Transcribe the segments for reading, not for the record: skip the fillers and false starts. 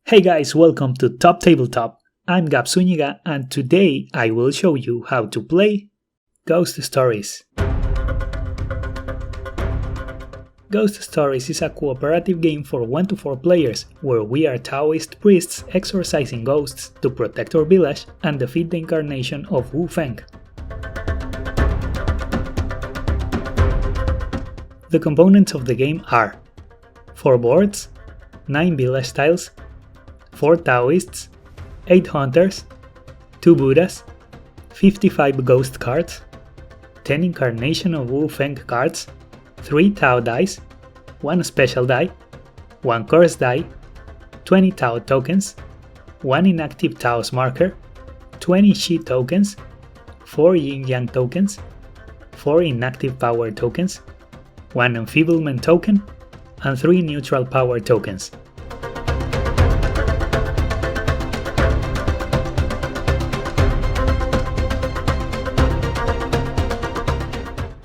Hey guys, welcome to Top TableTop. I'm Gab Zúñiga and today I will show you how to play Ghost Stories. Ghost Stories is a cooperative game for 1 to 4 players where we are taoist priests exorcising ghosts to protect our village and defeat the incarnation of Wu Feng. The components of the game are 4 boards, 9 village tiles, 4 taoists, 8 hunters, 2 Buddhas, 55 ghost cards, 10 incarnation of Wu Feng cards, 3 Tao dice, 1 special die, 1 curse die, 20 Tao tokens, 1 inactive Tao's marker, 20 Qi tokens, 4 Yin Yang tokens, 4 inactive power tokens, 1 enfeeblement token, and 3 neutral power tokens.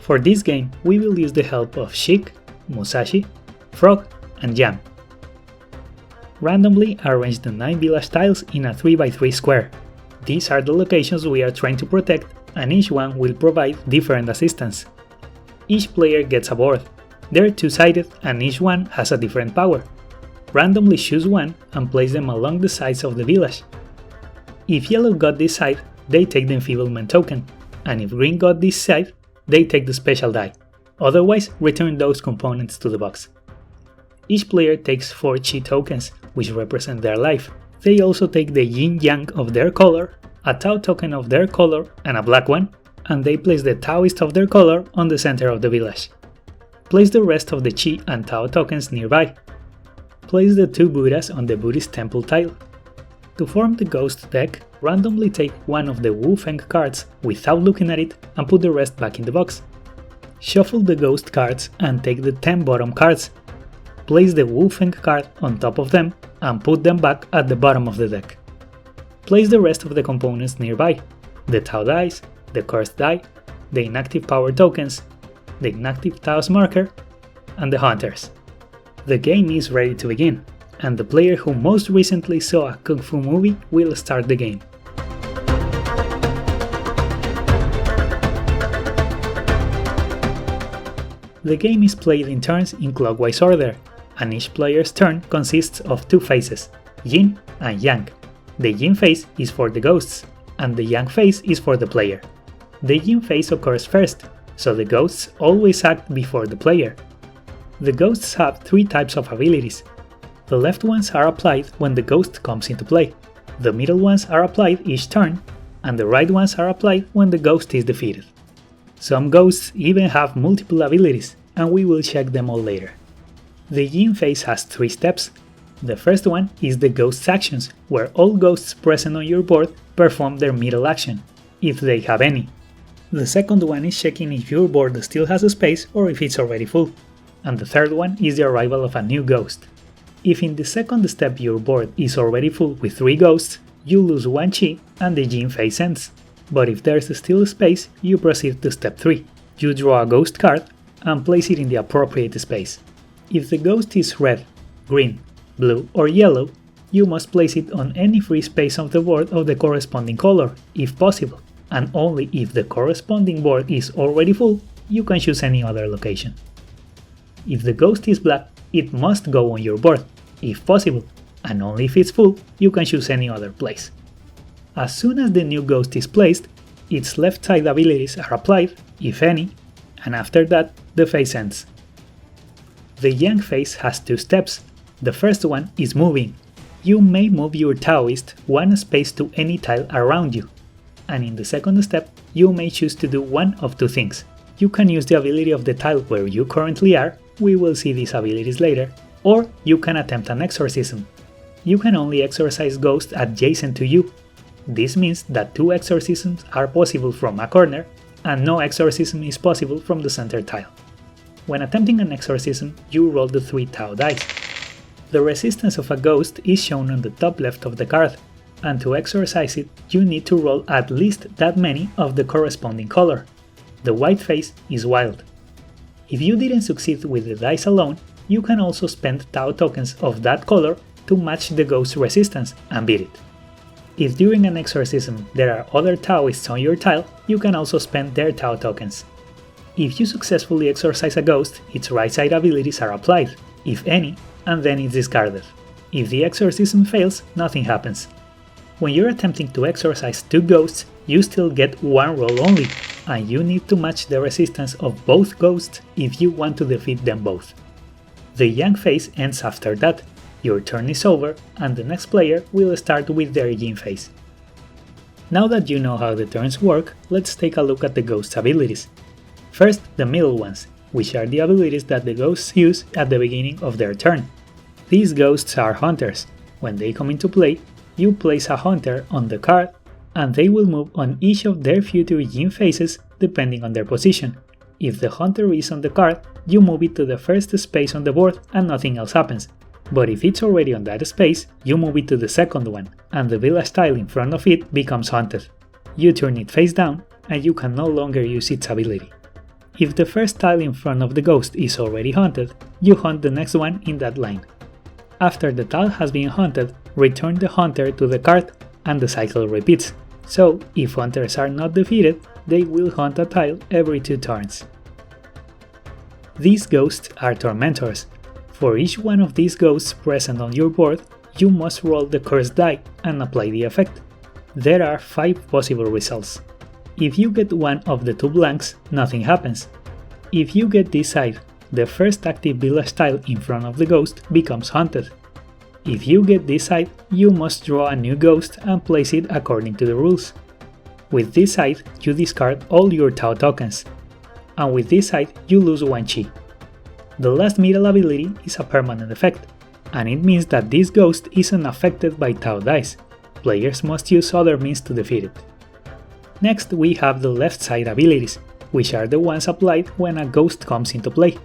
For this game, we will use the help of Sheik, Musashi, Frog, and Jam. Randomly arrange the 9 village tiles in a 3x3 square. These are the locations we are trying to protect, and each one will provide different assistance. Each player gets a board. They are two-sided and each one has a different power. Randomly choose one and place them along the sides of the village. If yellow got this side, they take the enfeeblement token, and if green got this side, they take the special die. Otherwise, return those components to the box. Each player takes 4 Qi tokens, which represent their life. They also take the Yin Yang of their color, a Tao token of their color and a black one, and they place the Taoist of their color on the center of the village. Place the rest of the Qi and Tao tokens nearby. Place the 2 Buddhas on the Buddhist temple tile. To form the ghost deck, randomly take one of the Wu Feng cards without looking at it and put the rest back in the box. Shuffle the ghost cards and take the 10 bottom cards. Place the Wu Feng card on top of them and put them back at the bottom of the deck. Place the rest of the components nearby: the Tao dice, the cursed die, the inactive power tokens, the inactive Tao's marker, and the hunters. The game is ready to begin, and the player who most recently saw a Kung Fu movie will start the game. The game is played in turns in clockwise order, and each player's turn consists of 2 phases, Yin and Yang. The Yin phase is for the ghosts, and the Yang phase is for the player. The Yin phase occurs first, so the ghosts always act before the player. The ghosts have 3 types of abilities. The left ones are applied when the ghost comes into play, the middle ones are applied each turn, and the right ones are applied when the ghost is defeated. Some ghosts even have multiple abilities, and we will check them all later. The Yin phase has 3 steps. The first one is the ghost's actions, where all ghosts present on your board perform their middle action, if they have any. The second one is checking if your board still has a space or if it's already full. And the third one is the arrival of a new ghost. If in the second step your board is already full with 3 ghosts, you lose 1 Qi and the Yin phase ends. But if there's still space, you proceed to step 3. You draw a ghost card and place it in the appropriate space. If the ghost is red, green, blue or yellow, you must place it on any free space of the board of the corresponding color, if possible, and only if the corresponding board is already full, you can choose any other location. If the ghost is black, it must go on your board, if possible, and only if it's full, you can choose any other place. As soon as the new ghost is placed, its left side abilities are applied, if any, and after that, the phase ends. The Yang phase has 2 steps. The first one is moving. You may move your Taoist 1 space to any tile around you, and in the second step, you may choose to do one of 2 things. You can use the ability of the tile where you currently are, we will see these abilities later, or you can attempt an exorcism. You can only exorcise ghosts adjacent to you. This means that 2 exorcisms are possible from a corner, and no exorcism is possible from the center tile. When attempting an exorcism, you roll the 3 Tao dice. The resistance of a ghost is shown on the top left of the card, and to exorcise it, you need to roll at least that many of the corresponding color. The white phase is wild. If you didn't succeed with the dice alone, you can also spend Tao tokens of that color to match the ghost's resistance and beat it. If during an exorcism there are other taoists on your tile, you can also spend their Tao tokens. If you successfully exorcise a ghost, its right side abilities are applied, if any, and then it's discarded. If the exorcism fails, nothing happens. When you're attempting to exorcise two ghosts, you still get one roll only, and you need to match the resistance of both ghosts if you want to defeat them both. The Yang phase ends after that, your turn is over, and the next player will start with their Yin phase. Now that you know how the turns work, let's take a look at the ghosts' abilities. First, the middle ones, which are the abilities that the ghosts use at the beginning of their turn. These ghosts are hunters. When they come into play, you place a hunter on the card, and they will move on each of their future Yin phases depending on their position. If the hunter is on the card, you move it to the first space on the board and nothing else happens. But if it's already on that space, you move it to the second one, and the village tile in front of it becomes haunted. You turn it face down, and you can no longer use its ability. If the first tile in front of the ghost is already haunted, you hunt the next one in that line. After the tile has been haunted, return the hunter to the card, and the cycle repeats. So, if hunters are not defeated, they will hunt a tile every 2 turns. These ghosts are tormentors. For each one of these ghosts present on your board, you must roll the cursed die and apply the effect. There are 5 possible results. If you get one of the 2 blanks, nothing happens. If you get this side, the first active village tile in front of the ghost becomes haunted. If you get this side, you must draw a new ghost and place it according to the rules. With this side, you discard all your Tao tokens, and with this side, you lose 1 chi. The last middle ability is a permanent effect, and it means that this ghost isn't affected by Tao dice. Players must use other means to defeat it. Next, we have the left side abilities, which are the ones applied when a ghost comes into play.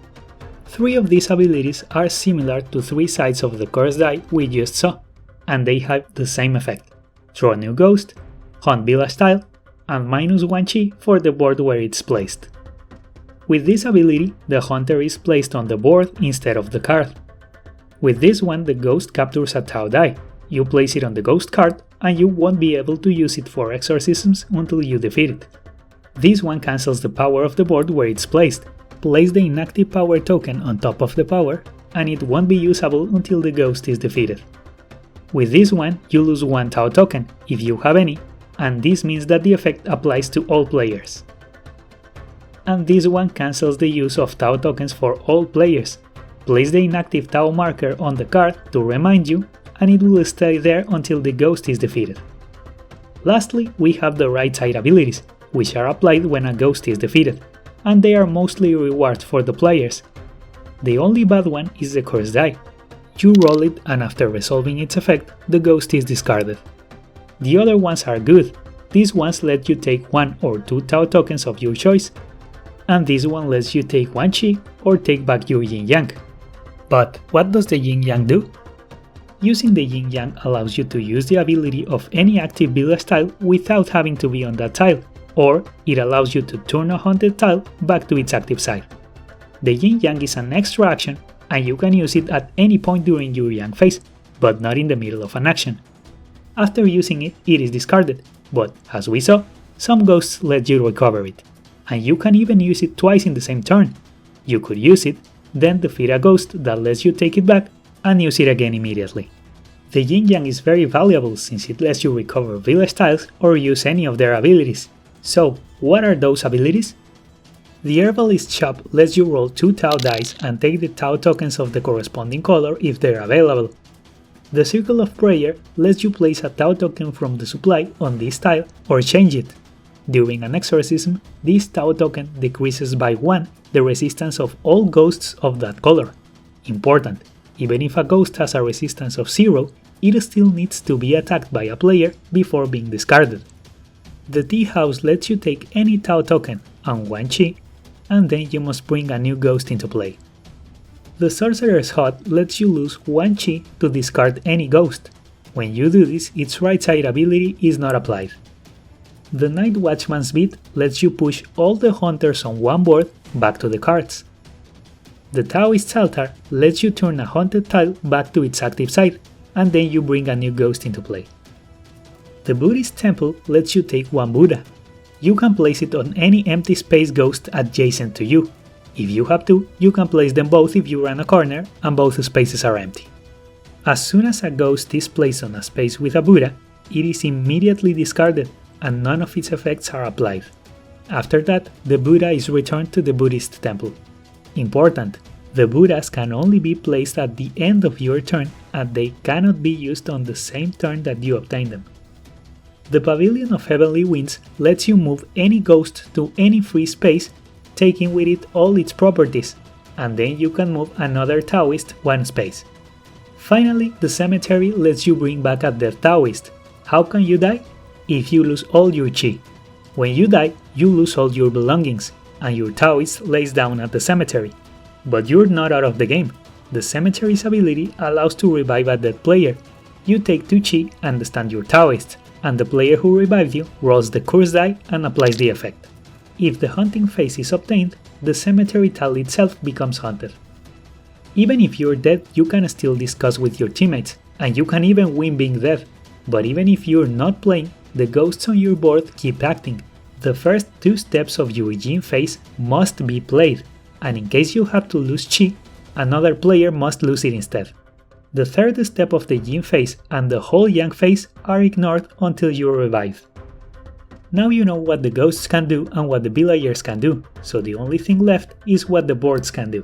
3 of these abilities are similar to 3 sides of the cursed die we just saw, and they have the same effect: draw a new ghost, hunt village tile, and -1 chi for the board where it's placed. With this ability, the hunter is placed on the board instead of the card. With this one, the ghost captures a Tao die. You place it on the ghost card, and you won't be able to use it for exorcisms until you defeat it. This one cancels the power of the board where it's placed. Place the inactive power token on top of the power, and it won't be usable until the ghost is defeated. With this one, you lose 1 Tao token, if you have any, and this means that the effect applies to all players. And this one cancels the use of Tao tokens for all players. Place the inactive Tao marker on the card to remind you, and it will stay there until the ghost is defeated. Lastly, we have the right side abilities, which are applied when a ghost is defeated, and they are mostly rewards for the players. The only bad one is the cursed die. You roll it, and after resolving its effect, the ghost is discarded. The other ones are good. These ones let you take 1 or 2 Tao tokens of your choice, and this one lets you take 1 chi or take back your Yin Yang. But what does the Yin Yang do? Using the Yin Yang allows you to use the ability of any active village tile without having to be on that tile, or it allows you to turn a haunted tile back to its active side. The Yin Yang is an extra action, and you can use it at any point during your Yang phase, but not in the middle of an action. After using it, it is discarded, but as we saw, some ghosts let you recover it, and you can even use it twice in the same turn. You could use it, then defeat a ghost that lets you take it back, and use it again immediately. The Yin Yang is very valuable since it lets you recover village tiles or use any of their abilities. So, what are those abilities? The Herbalist Shop lets you roll 2 Tao dice and take the Tao tokens of the corresponding color if they're available. The Circle of Prayer lets you place a Tao token from the supply on this tile or change it. During an exorcism, this Tao token decreases by 1 the resistance of all ghosts of that color. Important, even if a ghost has a resistance of 0, it still needs to be attacked by a player before being discarded. The Tea House lets you take any Tao token and 1 chi, and then you must bring a new ghost into play. The Sorcerer's Hut lets you lose 1 chi to discard any ghost. When you do this, its right side ability is not applied. The Night Watchman's Beat lets you push all the hunters on one board back to the cards. The Taoist's Altar lets you turn a haunted tile back to its active side, and then you bring a new ghost into play. The Buddhist temple lets you take one Buddha. You can place it on any empty space ghost adjacent to you. If you have two, you can place them both if you run a corner and both spaces are empty. As soon as a ghost is placed on a space with a Buddha, it is immediately discarded and none of its effects are applied. After that, the Buddha is returned to the Buddhist temple. Important: the Buddhas can only be placed at the end of your turn and they cannot be used on the same turn that you obtain them. The Pavilion of Heavenly Winds lets you move any ghost to any free space, taking with it all its properties, and then you can move another taoist one space. Finally, the cemetery lets you bring back a dead taoist. How can you die? If you lose all your chi. When you die, you lose all your belongings, and your taoist lays down at the cemetery. But you're not out of the game. The cemetery's ability allows to revive a dead player. You take 2 chi and stand your taoist, and the player who revived you rolls the curse die and applies the effect. If the hunting phase is obtained, the cemetery tile itself becomes haunted. Even if you're dead, you can still discuss with your teammates, and you can even win being dead. But even if you're not playing, the ghosts on your board keep acting. The first 2 steps of your Yin Phase must be played, and in case you have to lose chi, another player must lose it instead. The third step of the Yin Phase and the whole Yang Phase are ignored until you are revived. Now you know what the ghosts can do and what the villagers can do, so the only thing left is what the boards can do.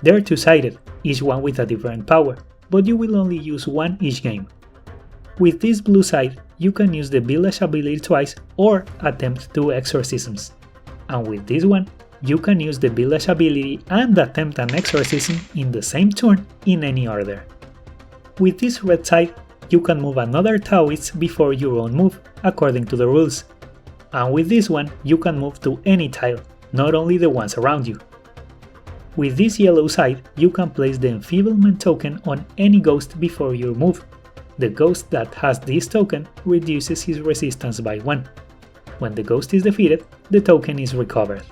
They're two-sided, each one with a different power, but you will only use one each game. With this blue side, you can use the village ability twice or attempt 2 exorcisms. And with this one, you can use the village ability and attempt an exorcism in the same turn in any order. With this red side, you can move another taoist before your own move, according to the rules. And with this one, you can move to any tile, not only the ones around you. With this yellow side, you can place the enfeeblement token on any ghost before your move. The ghost that has this token reduces his resistance by 1. When the ghost is defeated, the token is recovered.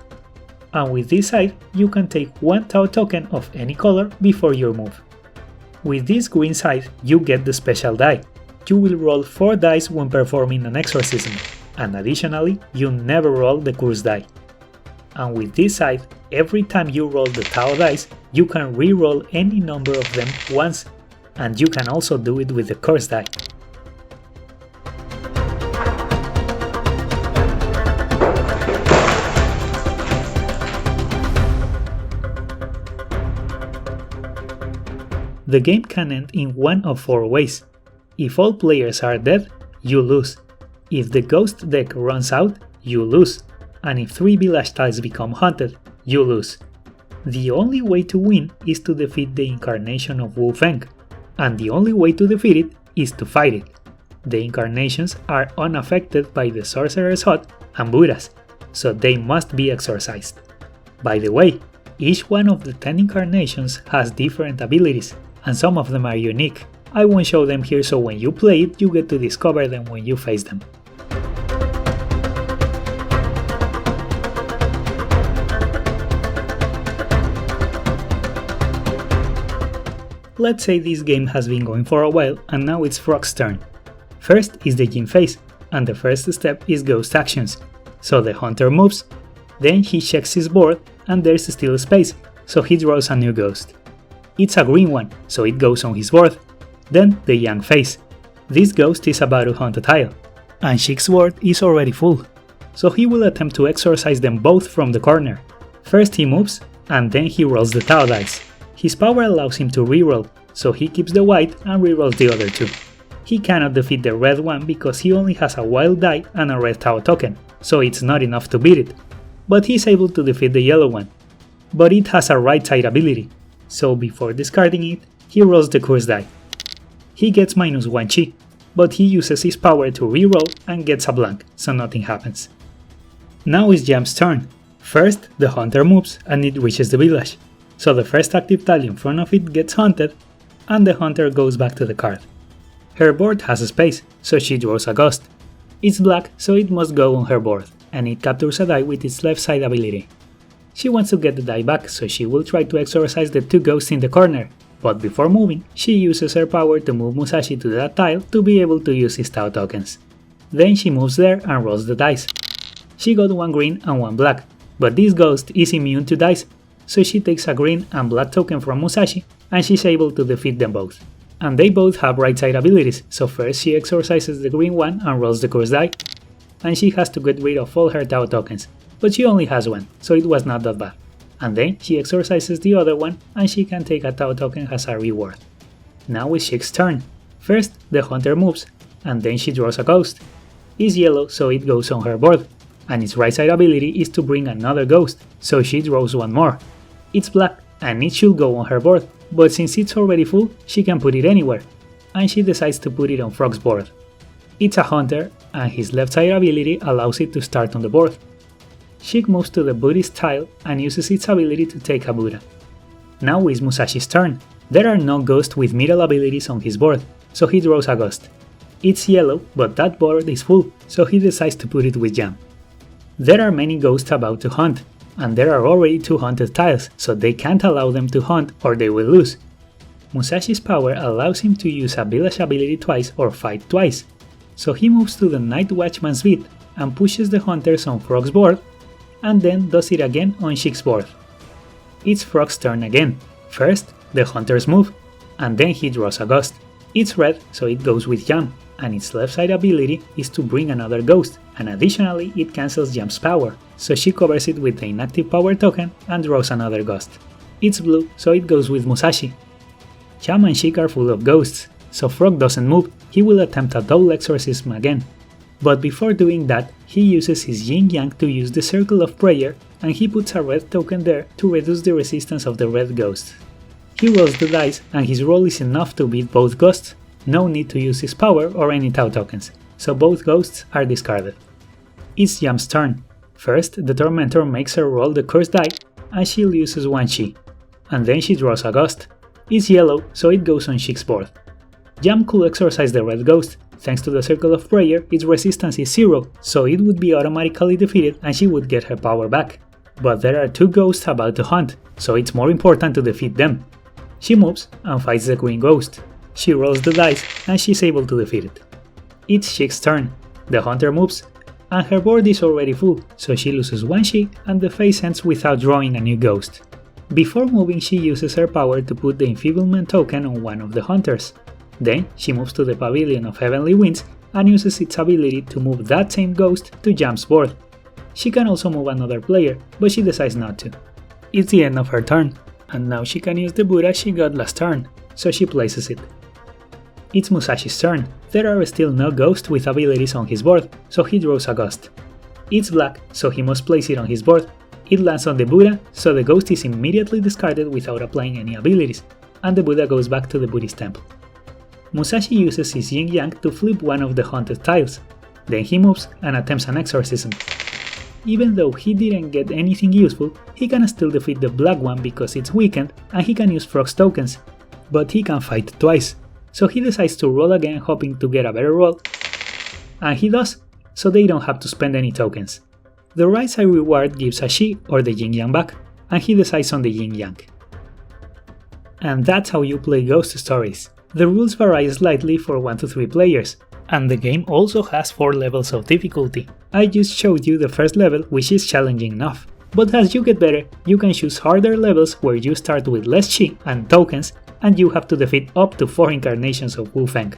And with this side, you can take 1 Tao token of any color before your move. With this green side, you get the special die. You will roll 4 dice when performing an exorcism, and additionally, you never roll the curse die. And with this side, every time you roll the Tao dice, you can re-roll any number of them once, and you can also do it with the curse die. The game can end in one of 4 ways. If all players are dead, you lose. If the ghost deck runs out, you lose. And if 3 village tiles become haunted, you lose. The only way to win is to defeat the incarnation of Wu Feng, and the only way to defeat it is to fight it. The incarnations are unaffected by the Sorcerer's Hut and Buddhas, so they must be exorcised. By the way, each one of the 10 incarnations has different abilities, and some of them are unique. I won't show them here, so when you play it, you get to discover them when you face them. Let's say this game has been going for a while and now it's Frog's turn. First is the Yin Phase, and the first step is Ghost Actions. So the Hunter moves, then he checks his board and there's still space, so he draws a new ghost. It's a green one, so it goes on his board. Then the Yang Phase. This ghost is about to hunt a tile, and Shik's board is already full, so he will attempt to exorcise them both from the corner. First he moves, and then he rolls the Tao dice. His power allows him to reroll, so he keeps the white and rerolls the other 2. He cannot defeat the red one because he only has a wild die and a red Tao token, so it's not enough to beat it. But he's able to defeat the yellow one. But it has a right side ability, so before discarding it, he rolls the curse die. He gets -1 chi, but he uses his power to reroll and gets a blank, so nothing happens. Now it's Jam's turn. First, the hunter moves and it reaches the village, so the first active tile in front of it gets haunted, and the hunter goes back to the card. Her board has a space, so she draws a ghost. It's black, so it must go on her board, and it captures a die with its left side ability. She wants to get the die back, so she will try to exorcise the 2 ghosts in the corner, but before moving, she uses her power to move Musashi to that tile to be able to use his Tao tokens. Then she moves there and rolls the dice. She got one green and one black, but this ghost is immune to dice, so she takes a green and black token from Musashi and she's able to defeat them both. And they both have right side abilities, so first she exorcises the green one and rolls the curse die, and she has to get rid of all her Tao tokens, but she only has one, so it was not that bad. And then she exorcises the other one and she can take a Tao token as a reward. Now it's Shik's turn. First, the hunter moves, and then she draws a ghost. It's yellow, so it goes on her board, and its right side ability is to bring another ghost, so she draws one more. It's black, and it should go on her board, but since it's already full, she can put it anywhere, and she decides to put it on Frog's board. It's a hunter, and his left side ability allows it to start on the board. Shik moves to the Buddhist tile and uses its ability to take a Buddha. Now is Musashi's turn. There are no ghosts with middle abilities on his board, so he draws a ghost. It's yellow, but that board is full, so he decides to put it with Jam. There are many ghosts about to hunt, and there are already 2 hunted tiles, so they can't allow them to hunt or they will lose. Musashi's power allows him to use a village ability twice or fight twice, so he moves to the Night Watchman's beat and pushes the hunters on Frog's board, and then does it again on Shik's board. It's Frog's turn again. First, the hunters move, and then he draws a ghost. It's red, so it goes with Jam, and its left side ability is to bring another ghost, and additionally it cancels Jam's power, so she covers it with the inactive power token and draws another ghost. It's blue, so it goes with Musashi. Jam and Shik are full of ghosts, so Frog doesn't move, he will attempt a double exorcism again. But before doing that, he uses his Yin Yang to use the Circle of Prayer, and he puts a red token there to reduce the resistance of the red ghost. He rolls the dice, and his roll is enough to beat both ghosts, no need to use his power or any Tao tokens, so both ghosts are discarded. It's Jam's turn. First, the Tormentor makes her roll the curse die, and she loses one Chi, and then she draws a ghost. It's yellow, so it goes on Shik's board. Jam could exorcise the red ghost. Thanks to the Circle of Prayer, its resistance is 0, so it would be automatically defeated and she would get her power back. But there are 2 ghosts about to hunt, so it's more important to defeat them. She moves and fights the green ghost. She rolls the dice and she's able to defeat it. It's Shik's turn. The hunter moves, and her board is already full, so she loses one Shi and the phase ends without drawing a new ghost. Before moving, she uses her power to put the enfeeblement token on one of the hunters. Then she moves to the Pavilion of Heavenly Winds and uses its ability to move that same ghost to Jam's board. She can also move another player, but she decides not to. It's the end of her turn, and now she can use the Buddha she got last turn, so she places it. It's Musashi's turn. There are still no ghosts with abilities on his board, so he draws a ghost. It's black, so he must place it on his board. It lands on the Buddha, so the ghost is immediately discarded without applying any abilities, and the Buddha goes back to the Buddhist temple. Musashi uses his Yin Yang to flip one of the haunted tiles. Then he moves and attempts an exorcism. Even though he didn't get anything useful, he can still defeat the black one because it's weakened and he can use Frog's tokens, but he can fight twice, so he decides to roll again hoping to get a better roll, and he does, so they don't have to spend any tokens. The right side reward gives a Shi or the Yin Yang back, and he decides on the Yin Yang. And that's how you play Ghost Stories. The rules vary slightly for 1 to 3 players, and the game also has 4 levels of difficulty. I just showed you the first level, which is challenging enough. But as you get better, you can choose harder levels where you start with less Chi and tokens, and you have to defeat up to 4 incarnations of Wu Feng.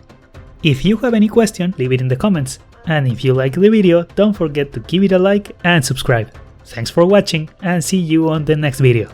If you have any question, leave it in the comments, and if you like the video, don't forget to give it a like and subscribe. Thanks for watching, and see you on the next video.